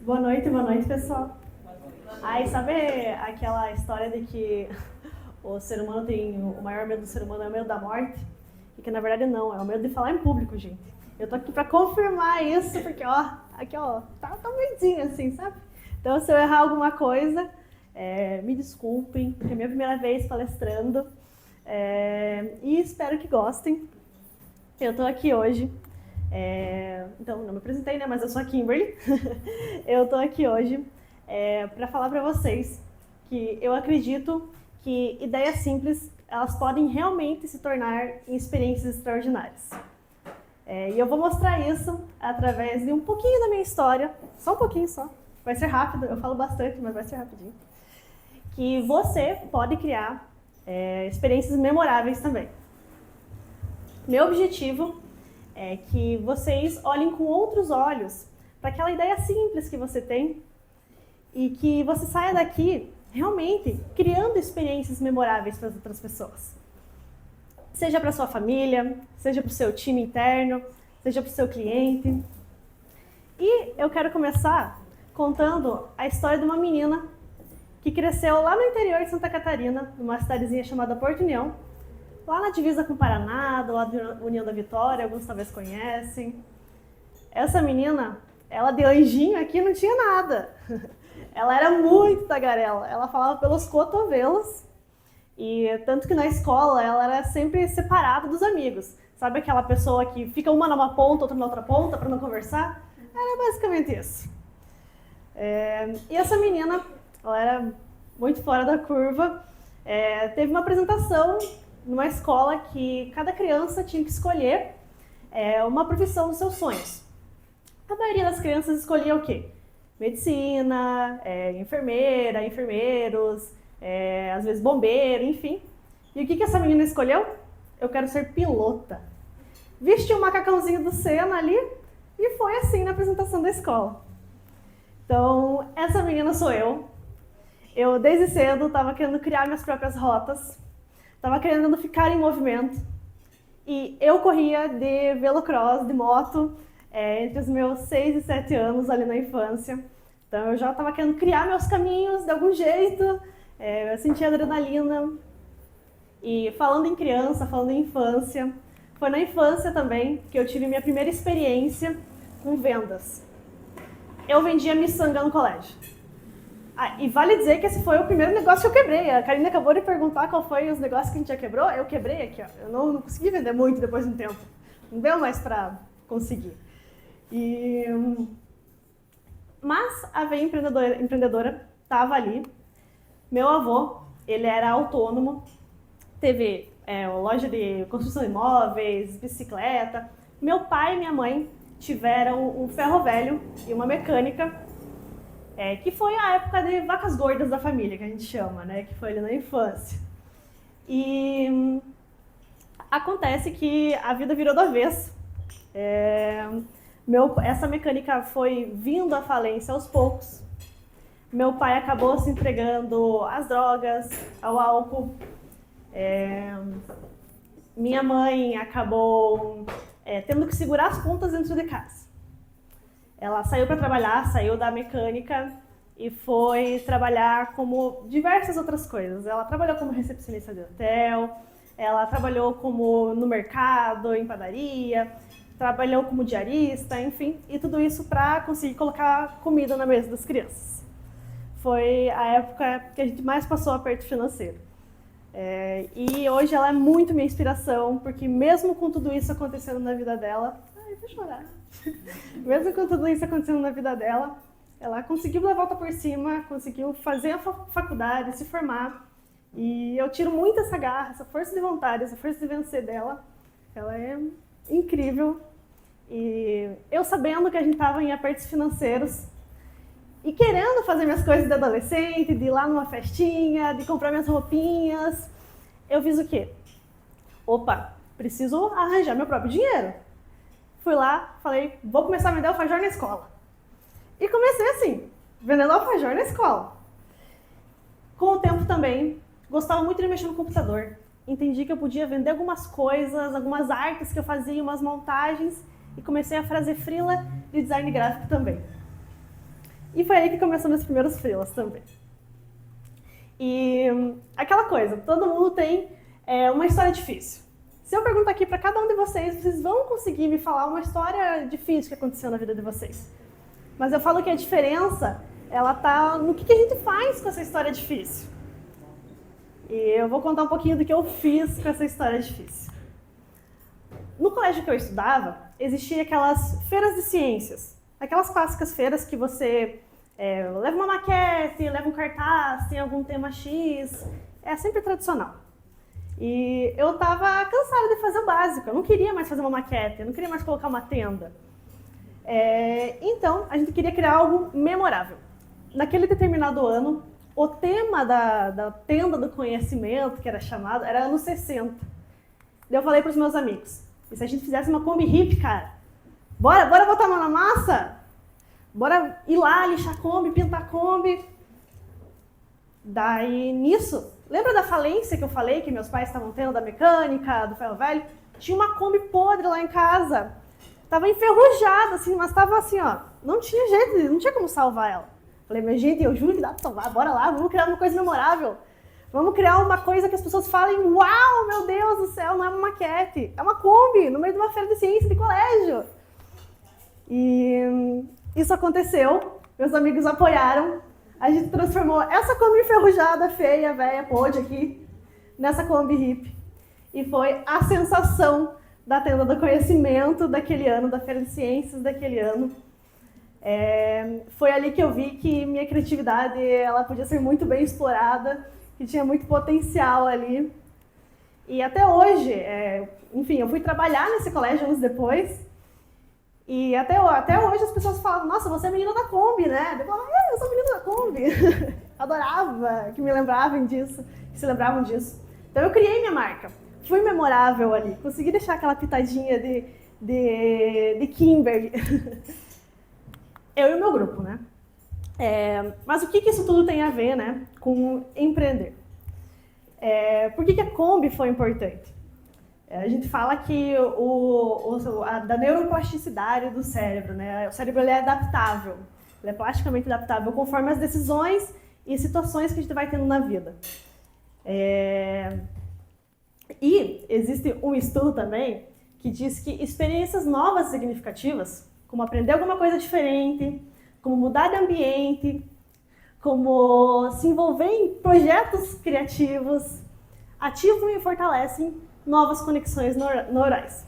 Boa noite, pessoal. Aí, sabe aquela história de que o ser humano tem, o maior medo do ser humano é o medo da morte? E que na verdade não, é o medo de falar em público, gente. Eu tô aqui pra confirmar isso, porque aqui tá medinho assim, sabe? Então se eu errar alguma coisa, me desculpem, porque é a minha primeira vez palestrando. E espero que gostem. Eu tô aqui hoje. Então, não me apresentei, né? Mas eu sou a Kimberly. Eu tô aqui hoje para falar para vocês que eu acredito que ideias simples elas podem realmente se tornar em experiências extraordinárias. E eu vou mostrar isso através de um pouquinho da minha história, só um pouquinho só. Vai ser rápido, eu falo bastante, mas vai ser rapidinho. Que você pode criar experiências memoráveis também. Meu objetivo é que vocês olhem com outros olhos para aquela ideia simples que você tem e que você saia daqui realmente criando experiências memoráveis para as outras pessoas. Seja para sua família, seja para o seu time interno, seja para o seu cliente. E eu quero começar contando a história de uma menina que cresceu lá no interior de Santa Catarina, numa cidadezinha chamada Porto União, lá na divisa com o Paraná, do lado da União da Vitória, alguns talvez conhecem. Essa menina, ela de anjinho aqui não tinha nada. Ela era muito tagarela, ela falava pelos cotovelos, e tanto que na escola ela era sempre separada dos amigos. Sabe aquela pessoa que fica uma numa ponta, outra na outra ponta para não conversar? Era basicamente isso. E essa menina, ela era muito fora da curva, teve uma apresentação numa escola que cada criança tinha que escolher uma profissão dos seus sonhos. A maioria das crianças escolhia o quê? Medicina, enfermeira, enfermeiros, às vezes bombeiro, enfim. E o que essa menina escolheu? Eu quero ser pilota. Vestiu um macacãozinho do Senna ali e foi assim na apresentação da escola. Então, essa menina sou eu. Eu, desde cedo, estava querendo criar minhas próprias rotas. Estava querendo ficar em movimento. E eu corria de velocross, de moto, entre os meus 6 e 7 anos, ali na infância. Então eu já estava querendo criar meus caminhos de algum jeito, eu sentia adrenalina. E falando em criança, falando em infância, foi na infância também que eu tive minha primeira experiência com vendas. Eu vendia miçanga no colégio. E vale dizer que esse foi o primeiro negócio que eu quebrei. A Karine acabou de perguntar qual foi os negócios que a gente já quebrou. Eu quebrei aqui, ó. Eu não consegui vender muito depois de um tempo. Não deu mais para conseguir. Mas a veia empreendedora estava ali. Meu avô, ele era autônomo. Teve loja de construção de imóveis, bicicleta. Meu pai e minha mãe tiveram um ferro velho e uma mecânica. Que foi a época de vacas gordas da família, que a gente chama, né? Que foi ali na infância. E acontece que a vida virou do avesso. Essa mecânica foi vindo à falência aos poucos. Meu pai acabou se entregando às drogas, ao álcool. Minha mãe acabou tendo que segurar as pontas dentro de casa. Ela saiu para trabalhar, saiu da mecânica e foi trabalhar como diversas outras coisas. Ela trabalhou como recepcionista de hotel, ela trabalhou no mercado, em padaria, trabalhou como diarista, enfim, e tudo isso para conseguir colocar comida na mesa das crianças. Foi a época que a gente mais passou aperto financeiro. E hoje ela é muito minha inspiração, porque mesmo com tudo isso acontecendo na vida dela... Ai, vou chorar. Mesmo com tudo isso acontecendo na vida dela, ela conseguiu dar a volta por cima, conseguiu fazer a faculdade, se formar. E eu tiro muito essa garra, essa força de vontade, essa força de vencer dela. Ela é incrível. E eu sabendo que a gente estava em apertos financeiros e querendo fazer minhas coisas de adolescente, de ir lá numa festinha, de comprar minhas roupinhas, eu fiz o quê? Opa, preciso arranjar meu próprio dinheiro. Fui lá, falei, vou começar a vender alfajor na escola. E comecei assim, vendendo alfajor na escola. Com o tempo também, gostava muito de mexer no computador. Entendi que eu podia vender algumas coisas, algumas artes que eu fazia, umas montagens, e comecei a fazer freela de design gráfico também. E foi aí que começou meus primeiros freelas também. E aquela coisa, todo mundo tem uma história difícil. Se eu perguntar aqui para cada um de vocês, vocês vão conseguir me falar uma história difícil que aconteceu na vida de vocês. Mas eu falo que a diferença, ela tá no que a gente faz com essa história difícil. E eu vou contar um pouquinho do que eu fiz com essa história difícil. No colégio que eu estudava, existia aquelas feiras de ciências. Aquelas clássicas feiras que você leva uma maquete, leva um cartaz, tem algum tema X. É sempre tradicional. E eu estava cansada de fazer o básico. Eu não queria mais fazer uma maquete, eu não queria mais colocar uma tenda. Então, a gente queria criar algo memorável. Naquele determinado ano, o tema da tenda do conhecimento, que era chamado, era anos 60. Daí eu falei para os meus amigos, e se a gente fizesse uma Kombi hippie, cara? Bora botar a mão na massa? Bora ir lá, lixar a Kombi, pintar a Kombi. Daí, nisso, lembra da falência que eu falei que meus pais estavam tendo da mecânica, do ferro velho? Tinha uma Kombi podre lá em casa. Tava enferrujada, assim, mas tava assim, ó, não tinha jeito, não tinha como salvar ela. Falei, mas gente, eu juro que dá pra salvar, bora lá, vamos criar uma coisa memorável. Vamos criar uma coisa que as pessoas falem, uau, meu Deus do céu, não é uma maquete, é uma Kombi, no meio de uma feira de ciência de colégio. E isso aconteceu, meus amigos apoiaram, a gente transformou essa Kombi enferrujada, feia, velha, podre aqui, nessa Kombi hippie. E foi a sensação da tenda do conhecimento daquele ano, da feira de ciências daquele ano. Foi ali que eu vi que minha criatividade ela podia ser muito bem explorada, que tinha muito potencial ali. E até hoje, enfim, eu fui trabalhar nesse colégio anos depois, e até hoje as pessoas falam, nossa, você é menina da Kombi, né? Eu falava, eu sou menina da Kombi. Adorava que me lembravam disso, que se lembravam disso. Então eu criei minha marca, fui memorável ali, consegui deixar aquela pitadinha de Kimberly. Eu e o meu grupo, né? Mas o que isso tudo tem a ver, né, com empreender? Por que a Kombi foi importante? A gente fala que da neuroplasticidade do cérebro, né? O cérebro ele é adaptável, ele é plasticamente adaptável conforme as decisões e situações que a gente vai tendo na vida. E existe um estudo também que diz que experiências novas e significativas, como aprender alguma coisa diferente, como mudar de ambiente, como se envolver em projetos criativos, ativam e fortalecem novas conexões neurais.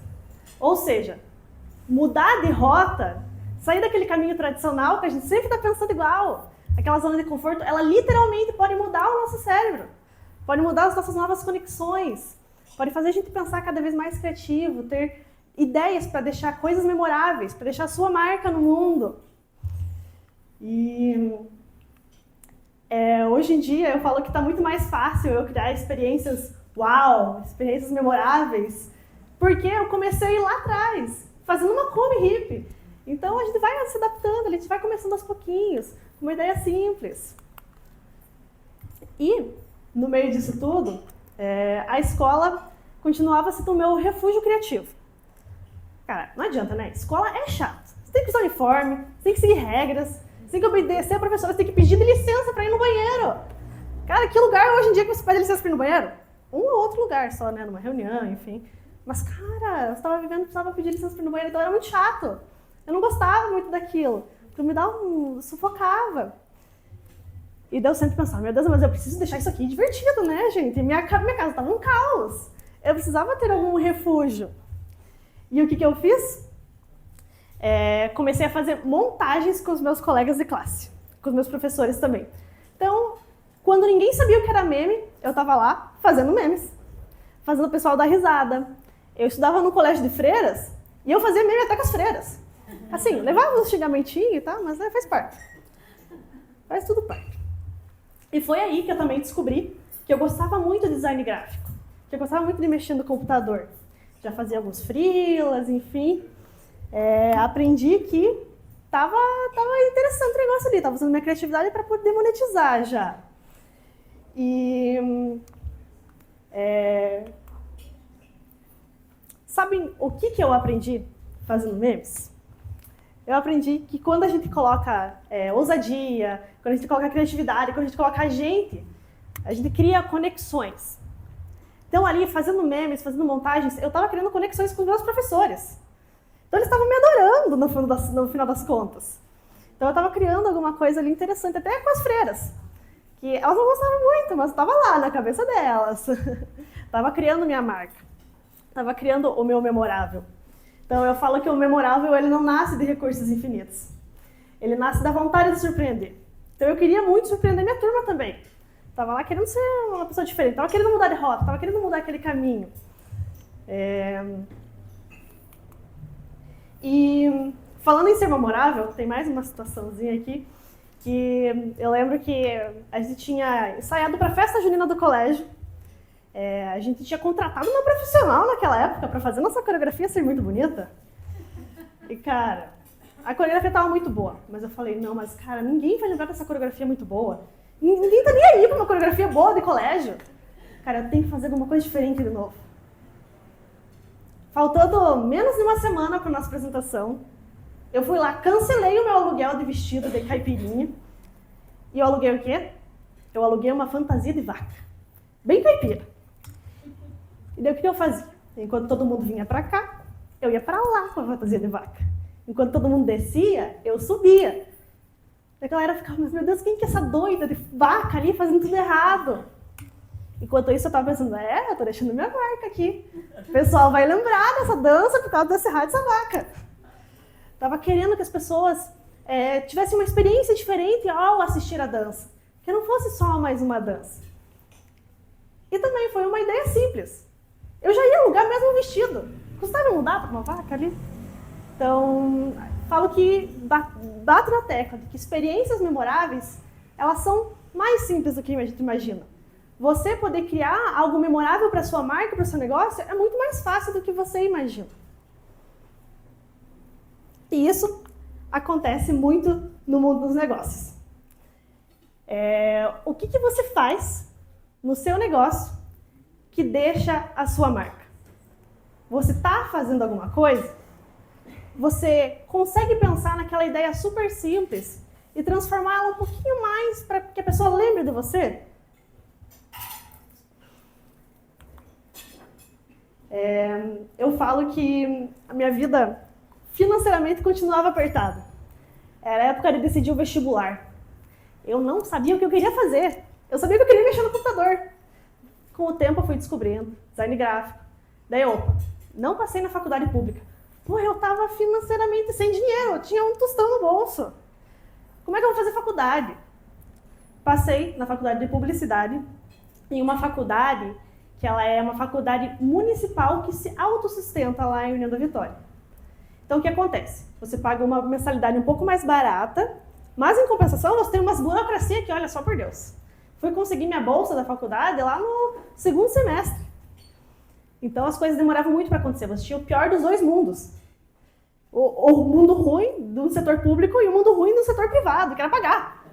Ou seja, mudar de rota, sair daquele caminho tradicional que a gente sempre está pensando igual, aquela zona de conforto, ela literalmente pode mudar o nosso cérebro, pode mudar as nossas novas conexões, pode fazer a gente pensar cada vez mais criativo, ter ideias para deixar coisas memoráveis, para deixar a sua marca no mundo. E hoje em dia eu falo que está muito mais fácil eu criar experiências uau, experiências memoráveis, porque eu comecei lá atrás, fazendo uma Kombi hippie. Então a gente vai se adaptando, a gente vai começando aos pouquinhos, com uma ideia simples. E, no meio disso tudo, a escola continuava sendo o meu refúgio criativo. Cara, não adianta, né? Escola é chato. Você tem que usar uniforme, você tem que seguir regras, você tem que obedecer a professora, você tem que pedir licença para ir no banheiro. Cara, que lugar hoje em dia que você pede licença para ir no banheiro? Um ou outro lugar só, né? Numa reunião, enfim. Mas, cara, eu estava vivendo, precisava pedir licença para ir no banheiro, então era muito chato. Eu não gostava muito daquilo. Então me sufocava. E daí eu sempre pensava, meu Deus, mas eu preciso deixar isso aqui divertido, né, gente? Minha casa estava um caos. Eu precisava ter algum refúgio. E o que eu fiz? Comecei a fazer montagens com os meus colegas de classe, com os meus professores também. Então, quando ninguém sabia o que era meme, eu estava lá fazendo memes, fazendo o pessoal dar risada. Eu estudava no colégio de freiras e eu fazia meme até com as freiras. Assim, levava uns xingamentinhos e tal, mas faz parte. Faz tudo parte. E foi aí que eu também descobri que eu gostava muito de design gráfico, que eu gostava muito de mexer no computador. Já fazia alguns freelas, enfim. Aprendi que tava interessante o negócio ali, tava usando minha criatividade para poder monetizar já. E sabem o que eu aprendi fazendo memes? eu aprendi que quando a gente coloca ousadia, quando a gente coloca criatividade, quando a gente coloca a gente cria conexões. Então, ali, fazendo memes, fazendo montagens, eu estava criando conexões com os meus professores. Então, eles estavam me adorando no final das contas. Então, eu estava criando alguma coisa ali interessante, até com as freiras. Que elas não gostavam muito, mas estava lá na cabeça delas. Estava criando minha marca. Estava criando o meu memorável. Então, eu falo que o memorável ele não nasce de recursos infinitos. Ele nasce da vontade de surpreender. Então, eu queria muito surpreender minha turma também. Estava lá querendo ser uma pessoa diferente. Estava querendo mudar de rota, estava querendo mudar aquele caminho. E falando em ser memorável, tem mais uma situaçãozinha aqui. Que eu lembro que a gente tinha ensaiado para a festa junina do colégio. A gente tinha contratado uma profissional naquela época para fazer nossa coreografia ser muito bonita. E, cara, a coreografia estava muito boa. Mas eu falei, não, mas, cara, ninguém vai lembrar dessa coreografia muito boa. Ninguém tá nem aí para uma coreografia boa de colégio. Cara, eu tenho que fazer alguma coisa diferente de novo. Faltando menos de uma semana para nossa apresentação, eu fui lá, cancelei o meu aluguel de vestido de caipirinha. E eu aluguei o quê? Eu aluguei uma fantasia de vaca. Bem caipira. E daí o que eu fazia? Enquanto todo mundo vinha pra cá, eu ia pra lá com a fantasia de vaca. Enquanto todo mundo descia, eu subia. E a galera ficava, mas meu Deus, quem que é essa doida de vaca ali fazendo tudo errado? Enquanto isso eu tava pensando, eu tô deixando minha marca aqui. O pessoal vai lembrar dessa dança por causa desse raio dessa vaca. Tava querendo que as pessoas tivessem uma experiência diferente ao assistir a dança. Que não fosse só mais uma dança. E também foi uma ideia simples. Eu já ia alugar mesmo o vestido. Custava mudar para uma vaca ali? Então, falo que bato na tecla de que experiências memoráveis, elas são mais simples do que a gente imagina. Você poder criar algo memorável para sua marca, para o seu negócio, é muito mais fácil do que você imagina. E isso acontece muito no mundo dos negócios. O que você faz no seu negócio que deixa a sua marca? Você está fazendo alguma coisa? Você consegue pensar naquela ideia super simples e transformá-la um pouquinho mais para que a pessoa lembre de você? Eu falo que a minha vida financeiramente continuava apertada. Era a época de decidir o vestibular. Eu não sabia o que eu queria fazer. Eu sabia que eu queria mexer no computador. Com o tempo eu fui descobrindo design gráfico. Daí, não passei na faculdade pública. Eu estava financeiramente sem dinheiro, eu tinha um tostão no bolso. Como é que eu vou fazer faculdade? Passei na faculdade de publicidade, em uma faculdade que ela é uma faculdade municipal que se autossustenta lá em União da Vitória. Então, o que acontece? Você paga uma mensalidade um pouco mais barata, mas, em compensação, você tem umas burocracias que, olha só por Deus. Fui conseguir minha bolsa da faculdade lá no segundo semestre. Então, as coisas demoravam muito para acontecer. Você tinha o pior dos dois mundos. O mundo ruim do setor público e o mundo ruim do setor privado, que era pagar.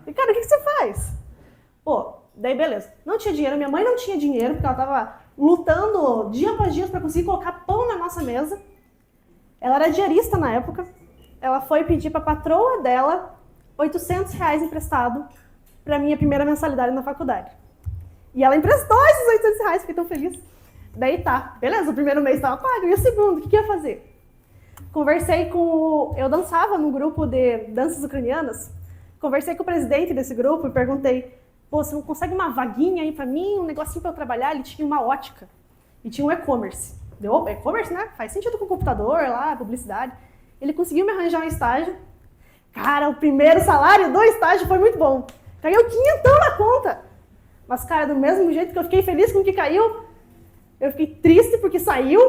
E, cara, o que você faz? Daí beleza. Não tinha dinheiro, minha mãe não tinha dinheiro, porque ela estava lutando dia após dia para conseguir colocar pão na nossa mesa. Ela era diarista na época. Ela foi pedir para a patroa dela R$800 emprestado para minha primeira mensalidade na faculdade. E ela emprestou esses R$800, fiquei tão feliz. Daí tá, beleza, o primeiro mês estava pago, e o segundo, o que eu ia fazer? Conversei com... Eu dançava num grupo de danças ucranianas. Conversei com o presidente desse grupo e perguntei, você não consegue uma vaguinha aí pra mim, um negocinho pra eu trabalhar? Ele tinha uma ótica e tinha um e-commerce. Deu e-commerce, né? Faz sentido com o computador lá, publicidade. Ele conseguiu me arranjar um estágio. Cara, o primeiro salário do estágio foi muito bom. Caiu 500 na conta. Mas, cara, do mesmo jeito que eu fiquei feliz com o que caiu, eu fiquei triste porque saiu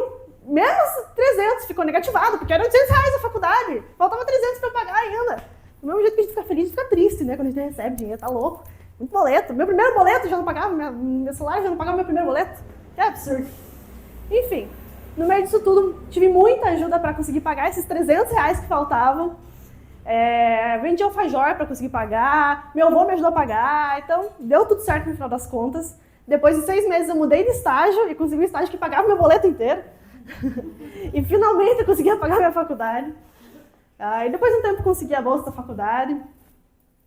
menos 300, ficou negativado, porque era R$800 a faculdade. Faltava 300 pra eu pagar ainda. Do mesmo jeito que a gente fica feliz, fica triste, né? Quando a gente recebe dinheiro, tá louco. Muito boleto. Meu primeiro boleto já não pagava, meu salário já não pagava meu primeiro boleto. Que absurdo. Enfim, no meio disso tudo, tive muita ajuda para conseguir pagar esses R$300 que faltavam. Vendi alfajor para conseguir pagar, meu avô me ajudou a pagar, então deu tudo certo no final das contas. Depois de 6 meses eu mudei de estágio e consegui um estágio que pagava meu boleto inteiro. E finalmente eu conseguia pagar minha faculdade. Aí depois de um tempo consegui a bolsa da faculdade.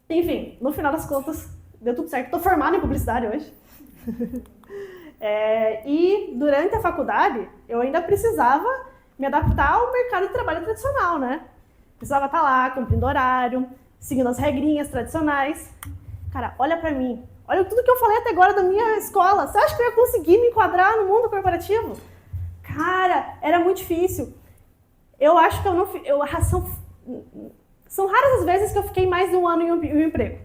Enfim, no final das contas, deu tudo certo. Estou formada em publicidade hoje. E durante a faculdade, eu ainda precisava me adaptar ao mercado de trabalho tradicional, né? Precisava estar lá, cumprindo horário, seguindo as regrinhas tradicionais. Cara, olha pra mim. Olha tudo que eu falei até agora da minha escola. Você acha que eu ia conseguir me enquadrar no mundo corporativo? Cara, era muito difícil. Eu acho que eu não... São raras as vezes que eu fiquei mais de um ano em um emprego.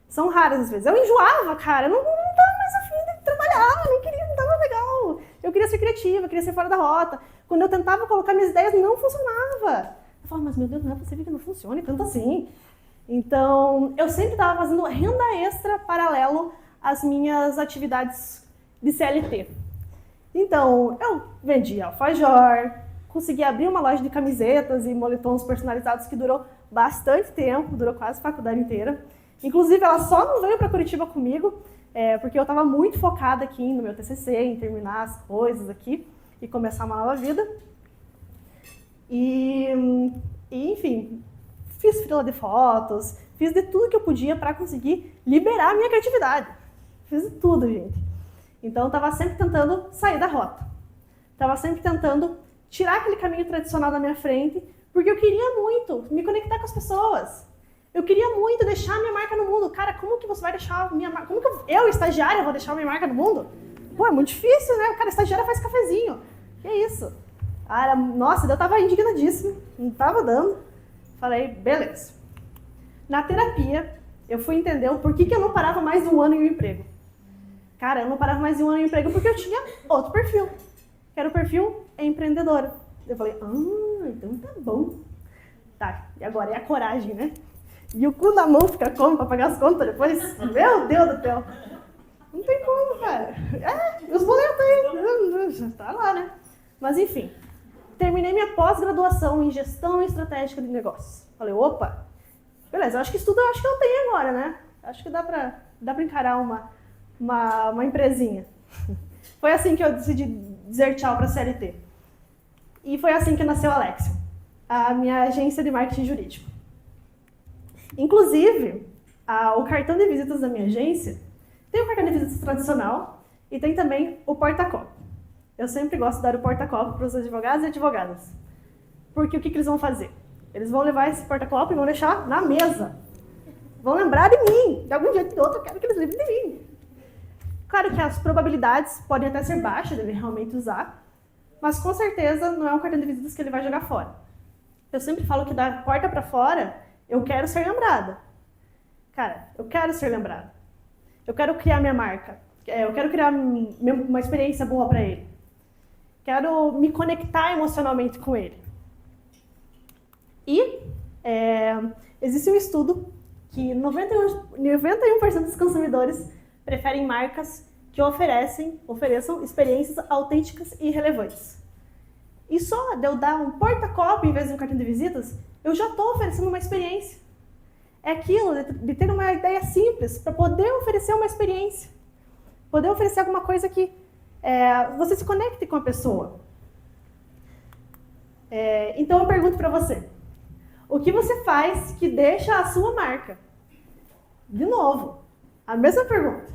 São raras as vezes. Eu enjoava, cara. Eu não estava mais afim de trabalhar. Não estava legal. Eu queria ser criativa, eu queria ser fora da rota. Quando eu tentava colocar minhas ideias, não funcionava. Eu falava, mas meu Deus, não é possível que não funcione tanto assim. Então, eu sempre estava fazendo renda extra paralelo às minhas atividades de CLT. Então, eu vendia alfajor, consegui abrir uma loja de camisetas e moletons personalizados que durou bastante tempo, durou quase a faculdade inteira. Inclusive, ela só não veio para Curitiba comigo, porque eu estava muito focada aqui no meu TCC, em terminar as coisas aqui e começar uma nova vida. E enfim, fiz fila de fotos, fiz de tudo que eu podia para conseguir liberar a minha criatividade. Fiz de tudo, gente. Então, eu estava sempre tentando sair da rota. Estava sempre tentando tirar aquele caminho tradicional da minha frente, porque eu queria muito me conectar com as pessoas. Eu queria muito deixar a minha marca no mundo. Cara, como que você vai deixar a minha marca? Como que eu, estagiária, vou deixar a minha marca no mundo? Pô, é muito difícil, né? O cara, estagiária faz cafezinho. Que isso? Nossa, eu tava indignadíssima. Não tava dando. Falei, beleza. Na terapia, eu fui entender o porquê que eu não parava mais de um ano em um emprego. Cara, eu não parava mais de um ano em um emprego porque eu tinha outro perfil. Que era o perfil empreendedora. Eu falei, então tá bom. Tá, e agora é a coragem, né? E o cu na mão fica como pra pagar as contas depois? Meu Deus do céu. Não tem como, cara. Os boletos aí. Tá lá, né? Mas enfim, terminei minha pós-graduação em gestão estratégica de negócios. Falei, opa, beleza, eu acho que isso tudo eu tenho agora, né? Acho que dá pra encarar uma empresinha. Foi assim que eu decidi dizer tchau pra CLT. E foi assim que nasceu a Alexio, a minha agência de marketing jurídico. Inclusive, o cartão de visitas da minha agência tem o cartão de visitas tradicional e tem também o porta-copo. Eu sempre gosto de dar o porta-copo para os advogados e advogadas. Porque o que eles vão fazer? Eles vão levar esse porta-copo e vão deixar na mesa. Vão lembrar de mim. De algum jeito ou de outro, eu quero que eles lembrem de mim. Claro que as probabilidades podem até ser baixas de ele realmente usar, mas com certeza não é um cartão de visitas que ele vai jogar fora. Eu sempre falo que da porta para fora, eu quero ser lembrada. Cara, eu quero ser lembrada. Eu quero criar minha marca. Eu quero criar uma experiência boa para ele. Quero me conectar emocionalmente com ele. E existe um estudo que 91% dos consumidores preferem marcas que ofereçam experiências autênticas e relevantes. E só de eu dar um porta-copo em vez de um cartão de visitas, eu já estou oferecendo uma experiência. É aquilo de ter uma ideia simples para poder oferecer uma experiência. Poder oferecer alguma coisa que você se conecte com a pessoa. Então eu pergunto para você, o que você faz que deixa a sua marca? De novo, a mesma pergunta.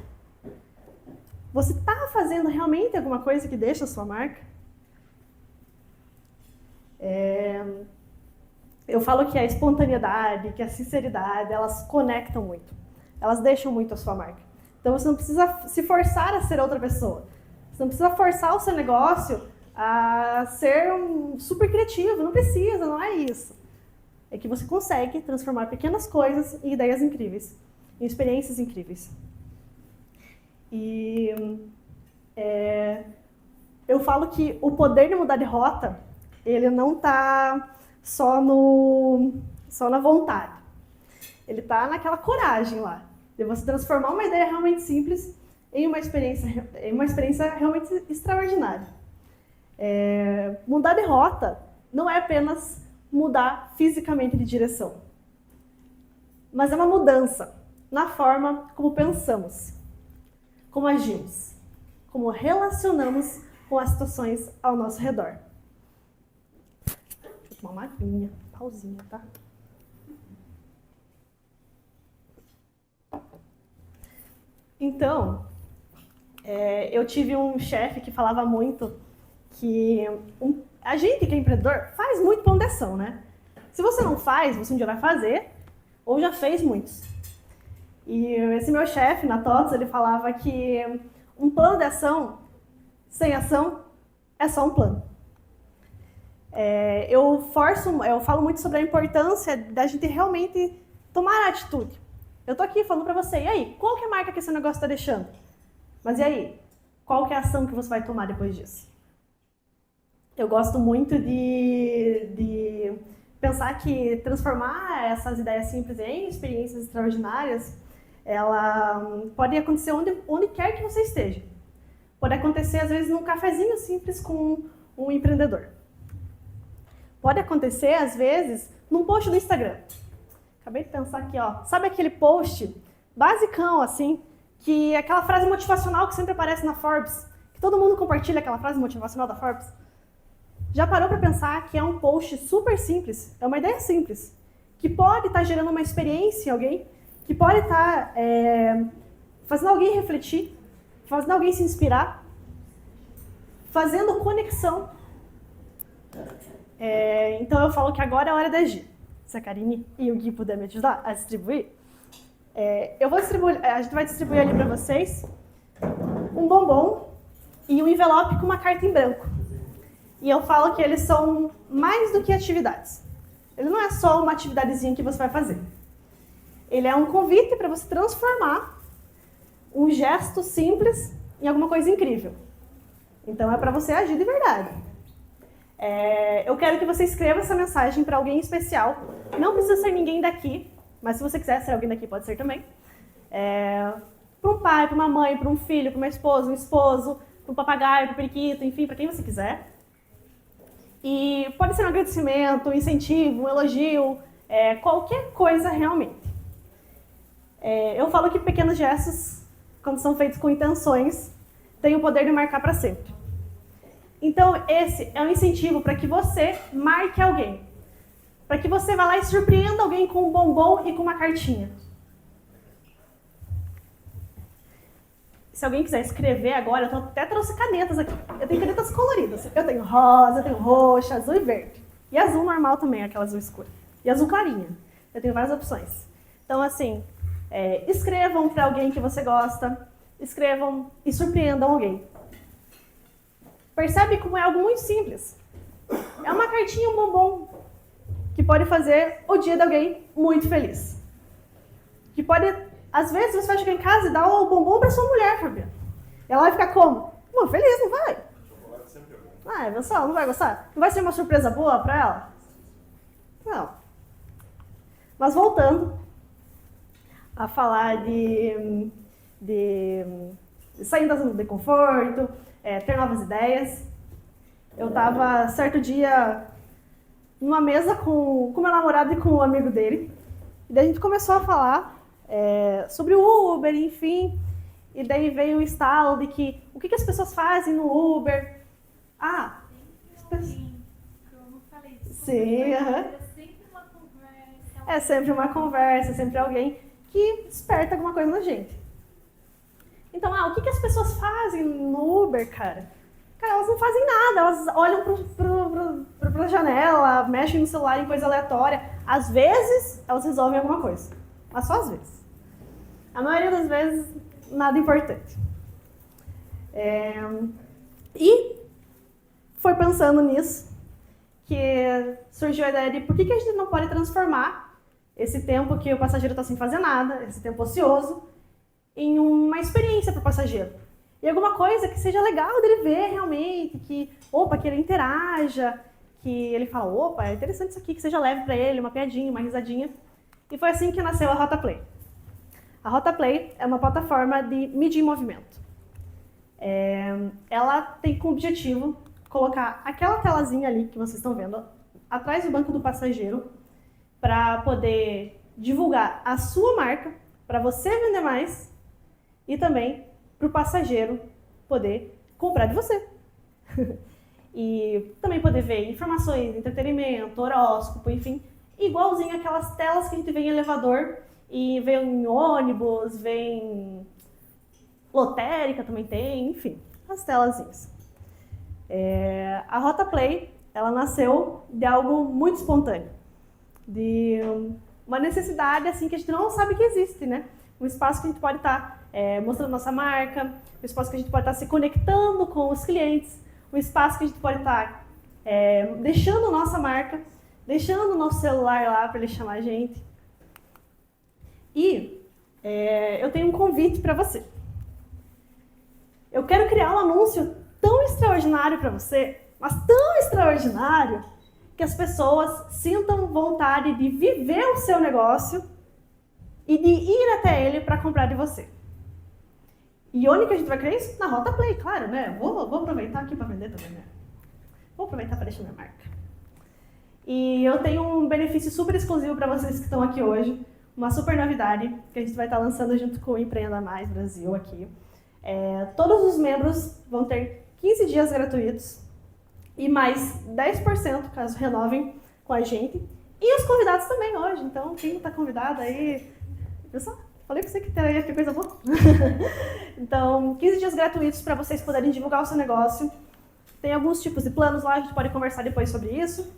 Você está fazendo realmente alguma coisa que deixa a sua marca? Eu falo que a espontaneidade, que a sinceridade, elas conectam muito. Elas deixam muito a sua marca. Então você não precisa se forçar a ser outra pessoa. Você não precisa forçar o seu negócio a ser super criativo. Não precisa, não é isso. É que você consegue transformar pequenas coisas em ideias incríveis, em experiências incríveis. E eu falo que o poder de mudar de rota, ele não está só na vontade. Ele está naquela coragem lá, de você transformar uma ideia realmente simples em uma experiência realmente extraordinária. Mudar de rota não é apenas mudar fisicamente de direção, mas é uma mudança na forma como pensamos, como agimos, como relacionamos com as situações ao nosso redor. Deixa eu tomar uma aguinha. pausinha, tá? Então, eu tive um chefe que falava muito que a gente que é empreendedor faz muito plano de ação, né? Se você não faz, você um dia vai fazer, ou já fez muitos. E esse meu chefe, na TOTS, ele falava que um plano de ação sem ação é só um plano. Eu falo muito sobre a importância da gente realmente tomar atitude. Eu tô aqui falando pra você, e aí, qual que é a marca que esse negócio tá deixando? Mas e aí, qual que é a ação que você vai tomar depois disso? Eu gosto muito de pensar que transformar essas ideias simples em experiências extraordinárias, ela pode acontecer onde quer que você esteja. Pode acontecer, às vezes, num cafezinho simples com um empreendedor. Pode acontecer, às vezes, num post do Instagram. Acabei de pensar aqui, ó. Sabe aquele post basicão, assim, que é aquela frase motivacional que sempre aparece na Forbes, que todo mundo compartilha aquela frase motivacional da Forbes? Já parou para pensar que é um post super simples, é uma ideia simples, que pode estar gerando uma experiência em alguém, que pode estar fazendo alguém refletir, fazendo alguém se inspirar, fazendo conexão. Então eu falo que agora é a hora de agir. Se a Karine e o Gui puderem me ajudar a distribuir, a gente vai distribuir ali para vocês um bombom e um envelope com uma carta em branco. E eu falo que eles são mais do que atividades. Ele não é só uma atividadezinha que você vai fazer. Ele é um convite para você transformar um gesto simples em alguma coisa incrível. Então é para você agir de verdade. Eu quero que você escreva essa mensagem para alguém especial. Não precisa ser ninguém daqui, mas se você quiser ser alguém daqui, pode ser também. Para um pai, para uma mãe, para um filho, para uma esposa, um esposo, para um papagaio, para um periquito, enfim, para quem você quiser. E pode ser um agradecimento, um incentivo, um elogio, qualquer coisa realmente. Eu falo que pequenos gestos, quando são feitos com intenções, têm o poder de marcar para sempre. Então, esse é um incentivo para que você marque alguém. Para que você vá lá e surpreenda alguém com um bombom e com uma cartinha. Se alguém quiser escrever agora, eu até trouxe canetas aqui. Eu tenho canetas coloridas. Eu tenho rosa, eu tenho roxa, azul e verde. E azul normal também, aquela azul escura. E azul clarinha. Eu tenho várias opções. Então, assim, escrevam para alguém que você gosta. Escrevam e surpreendam alguém. Percebe como é algo muito simples. É uma cartinha, um bombom, que pode fazer o dia de alguém muito feliz. Que pode, às vezes, você vai chegar em casa e dar o bombom para sua mulher, Fabiana. Ela vai ficar como? Muito feliz, não vai? Chocolate sempre é bom. Não vai gostar? Não vai ser uma surpresa boa para ela? Não. Mas voltando a falar de sair da zona de conforto, ter novas ideias. Eu estava, certo dia, numa mesa com meu namorado e com um amigo dele. E daí a gente começou a falar sobre o Uber, enfim. E daí veio o estalo de que o que as pessoas fazem no Uber. Sim, é sempre uma conversa, sempre alguém que desperta alguma coisa na gente. Então, o que as pessoas fazem no Uber, cara? Cara, elas não fazem nada, elas olham pra janela, mexem no celular em coisa aleatória. Às vezes, elas resolvem alguma coisa, mas só às vezes. A maioria das vezes, nada importante. E foi pensando nisso que surgiu a ideia de por que a gente não pode transformar esse tempo que o passageiro está sem fazer nada, esse tempo ocioso, em uma experiência para o passageiro. E alguma coisa que seja legal dele ver realmente, que ele interaja, que ele fala, é interessante isso aqui, que seja leve para ele, uma piadinha, uma risadinha. E foi assim que nasceu a Rota Play. A Rota Play é uma plataforma de mídia em movimento. Ela tem como objetivo colocar aquela telazinha ali que vocês estão vendo atrás do banco do passageiro para poder divulgar a sua marca, para você vender mais e também para o passageiro poder comprar de você. e também poder ver informações, entretenimento, horóscopo, enfim, igualzinho aquelas telas que a gente vê em elevador e vê em ônibus, vê em lotérica também tem, enfim, as telazinhas. A Rota Play, ela nasceu de algo muito espontâneo, de uma necessidade assim que a gente não sabe que existe, né? Um espaço que a gente pode estar mostrando nossa marca, um espaço que a gente pode estar se conectando com os clientes, um espaço que a gente pode estar deixando nossa marca, deixando o nosso celular lá para ele chamar a gente. E eu tenho um convite para você. Eu quero criar um anúncio tão extraordinário para você, mas tão extraordinário, que as pessoas sintam vontade de viver o seu negócio e de ir até ele para comprar de você. E onde que a gente vai criar isso? Na Rota Play, claro, né? Vou aproveitar aqui para vender também, né? Vou aproveitar para deixar minha marca. E eu tenho um benefício super exclusivo para vocês que estão aqui hoje, uma super novidade que a gente vai estar lançando junto com o Empreenda Mais Brasil aqui. Todos os membros vão ter 15 dias gratuitos e mais 10% caso renovem com a gente. E os convidados também hoje, então quem está convidado aí... Pessoal, falei para você que teria que coisa boa. Então, 15 dias gratuitos para vocês poderem divulgar o seu negócio. Tem alguns tipos de planos lá, a gente pode conversar depois sobre isso.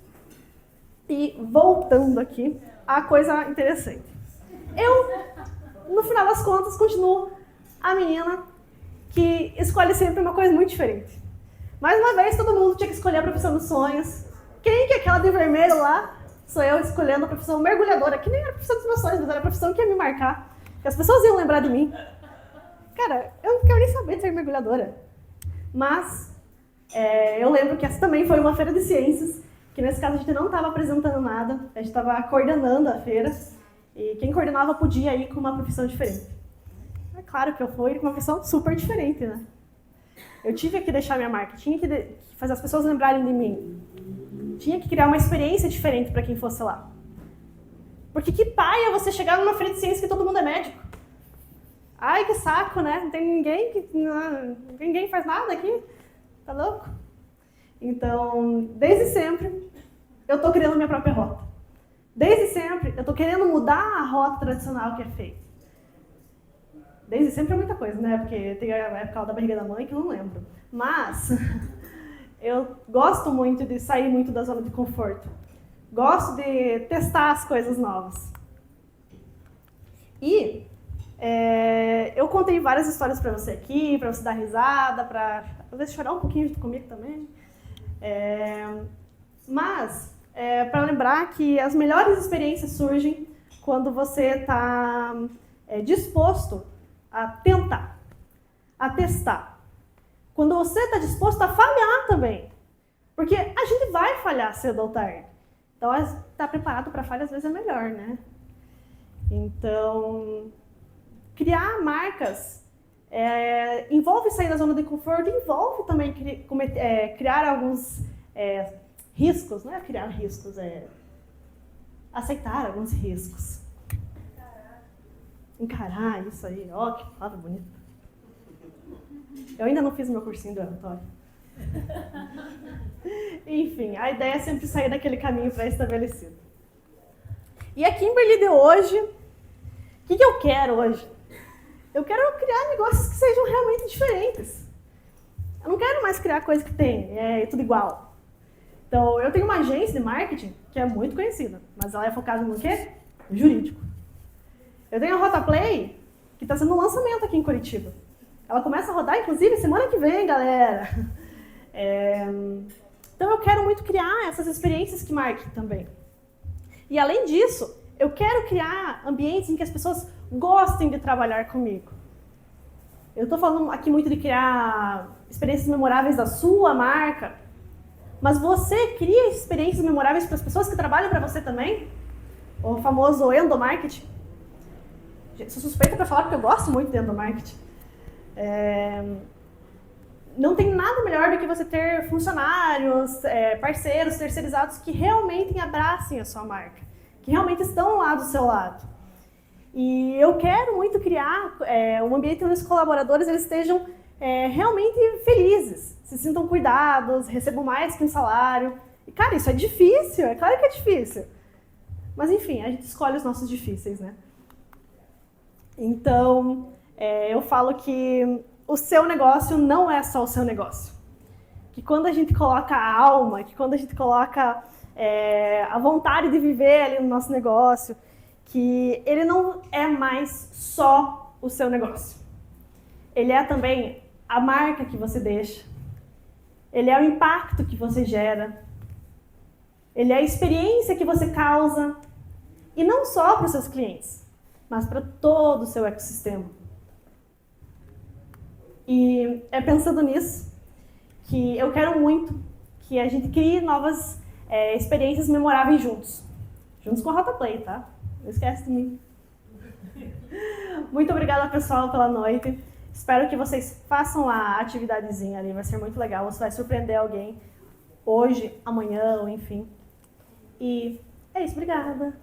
E voltando aqui, a coisa interessante. Eu, no final das contas, continuo a menina que escolhe sempre uma coisa muito diferente. Mais uma vez, todo mundo tinha que escolher a profissão dos sonhos. Quem que é aquela de vermelho lá? Sou eu escolhendo a profissão mergulhadora, que nem era a profissão dos meus sonhos, mas era a profissão que ia me marcar. Que as pessoas iam lembrar de mim. Cara, eu não quero nem saber de ser mergulhadora. Mas eu lembro que essa também foi uma feira de ciências, que nesse caso a gente não estava apresentando nada, a gente estava coordenando a feira, e quem coordenava podia ir com uma profissão diferente. É claro que eu fui com uma profissão super diferente, né? Eu tive que deixar minha marca, tinha que fazer as pessoas lembrarem de mim. Tinha que criar uma experiência diferente para quem fosse lá. Porque que paia você chegar numa feira de ciências que todo mundo é médico. Ai, que saco, né? Não tem ninguém faz nada aqui. Tá louco? Então, desde sempre, eu tô criando minha própria rota. Desde sempre, eu tô querendo mudar a rota tradicional que é feita. Desde sempre é muita coisa, né? Porque tem a época da barriga da mãe que eu não lembro. Mas eu gosto muito de sair muito da zona de conforto. Gosto de testar as coisas novas. E eu contei várias histórias para você aqui, para você dar risada, para às vezes chorar um pouquinho junto comigo também. Mas para lembrar que as melhores experiências surgem quando você está disposto a tentar, a testar. Quando você está disposto a falhar também. Porque a gente vai falhar cedo ou tarde. Então, estar preparado para falha às vezes é melhor, né? Então, criar marcas envolve sair da zona de conforto, envolve também criar alguns riscos, não é criar riscos, aceitar alguns riscos. Encarar isso aí, ó, que palavra bonita. Eu ainda não fiz meu cursinho do oratório. Enfim, a ideia é sempre sair daquele caminho pré-estabelecido. E a Kimberly de hoje, o que eu quero hoje? Eu quero criar negócios que sejam realmente diferentes. Eu não quero mais criar coisa que tem, tudo igual. Então, eu tenho uma agência de marketing que é muito conhecida, mas ela é focada no quê? No jurídico. Eu tenho a Rota Play, que está sendo um lançamento aqui em Curitiba. Ela começa a rodar, inclusive, semana que vem, galera. Então, eu quero muito criar essas experiências que marquem também. E, além disso, eu quero criar ambientes em que as pessoas gostem de trabalhar comigo. Eu estou falando aqui muito de criar experiências memoráveis da sua marca, mas você cria experiências memoráveis para as pessoas que trabalham para você também? O famoso endomarketing. Sou suspeita para falar porque eu gosto muito de endomarketing. Não tem nada melhor do que você ter funcionários, parceiros, terceirizados que realmente abracem a sua marca, que realmente estão lá do seu lado. E eu quero muito criar um ambiente onde os colaboradores eles estejam realmente felizes, se sintam cuidados, recebam mais que um salário. E, cara, isso é difícil, é claro que é difícil. Mas, enfim, a gente escolhe os nossos difíceis, né? Então, eu falo que o seu negócio não é só o seu negócio. Que quando a gente coloca a alma, que quando a gente coloca a vontade de viver ali no nosso negócio, que ele não é mais só o seu negócio. Ele é também a marca que você deixa. Ele é o impacto que você gera. Ele é a experiência que você causa. E não só para os seus clientes, mas para todo o seu ecossistema. E é pensando nisso que eu quero muito que a gente crie novas experiências memoráveis juntos. Juntos com a Rotaplay, tá? Não esquece de mim. Muito obrigada, pessoal, pela noite. Espero que vocês façam a atividadezinha ali, vai ser muito legal. Você vai surpreender alguém hoje, amanhã, ou enfim. E é isso, obrigada.